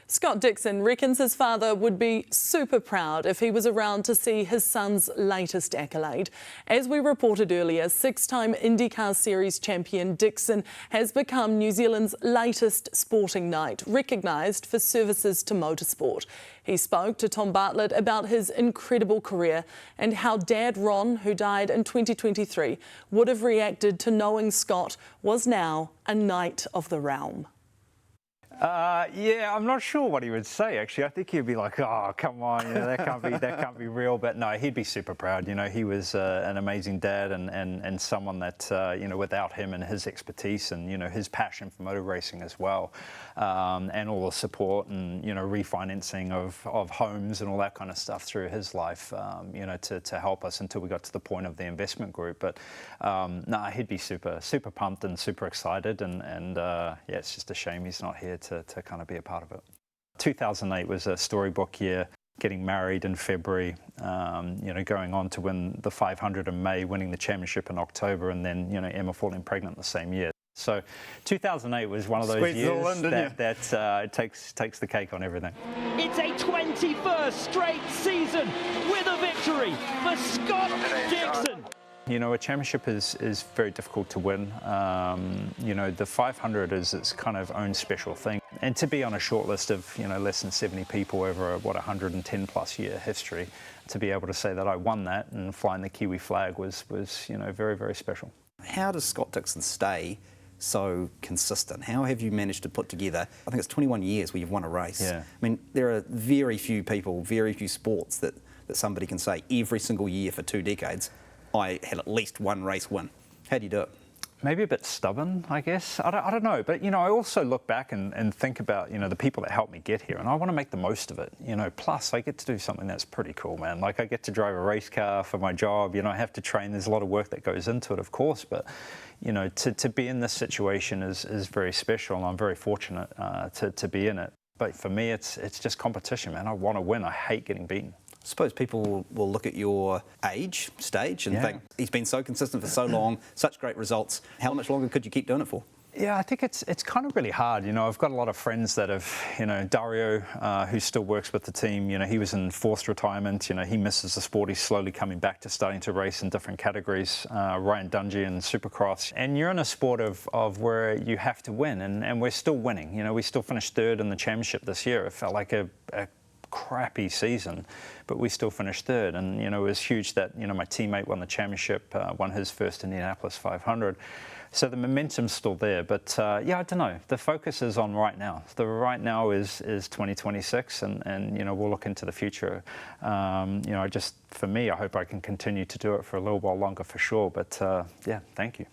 Scott Dixon reckons his father would be super proud if he was around to see his son's latest accolade. As we reported earlier, six-time IndyCar Series champion Dixon has become New Zealand's latest sporting knight, recognised for services to motorsport. He spoke to Tom Bartlett about his incredible career and how Dad Ron, who died in 2023, would have reacted to knowing Scott was now a Knight of the Realm. Yeah, I'm not sure what he would say, actually. I think he'd be like, oh, come on, that can't be real. But no, he'd be super proud. He was an amazing dad and someone that, without him and his expertise and, his passion for motor racing as well, and all the support and, refinancing of homes and all that kind of stuff through his life, to help us until we got to the point of the investment group. But no, he'd be super pumped and super excited. And yeah, it's just a shame he's not here to kind of be a part of it. 2008 was a storybook year, getting married in February, going on to win the 500 in May, winning the championship in October, and then, Emma falling pregnant the same year. So 2008 was one of those years that takes the cake on everything. It's a 21st straight season with a victory for Scott Dixon. A championship is very difficult to win. The 500 is its kind of own special thing. And to be on a short list of, less than 70 people over a 110 plus year history, to be able to say that I won that and flying the Kiwi flag was very, very special. How does Scott Dixon stay so consistent? How have you managed to put together, I think it's 21 years where you've won a race. Yeah. I mean, there are very few people, very few sports that somebody can say every single year for 2 decades, I had at least one race win. How do you do it? Maybe a bit stubborn, I guess. I don't know. But, I also look back and think about, the people that helped me get here, and I want to make the most of it. Plus I get to do something that's pretty cool, man. Like, I get to drive a race car for my job. I have to train. There's a lot of work that goes into it, of course. But, to be in this situation is very special, and I'm very fortunate to be in it. But for me, it's just competition, man. I want to win. I hate getting beaten. I suppose people will look at your stage and think, he's been so consistent for so long, such great results. How much longer could you keep doing it for? Yeah, I think it's kind of really hard. I've got a lot of friends that have, Dario, who still works with the team, he was in forced retirement. He misses the sport. He's slowly coming back to starting to race in different categories. Ryan Dungey in Supercross. And you're in a sport of where you have to win, and we're still winning. We still finished 3rd in the championship this year. It felt like a crappy season, but we still finished 3rd, and it was huge that my teammate won the championship, won his first Indianapolis 500, so the momentum's still there. But yeah, I don't know, the focus is on right now. The right now is 2026, and we'll look into the future. For me, I hope I can continue to do it for a little while longer for sure. But yeah, thank you.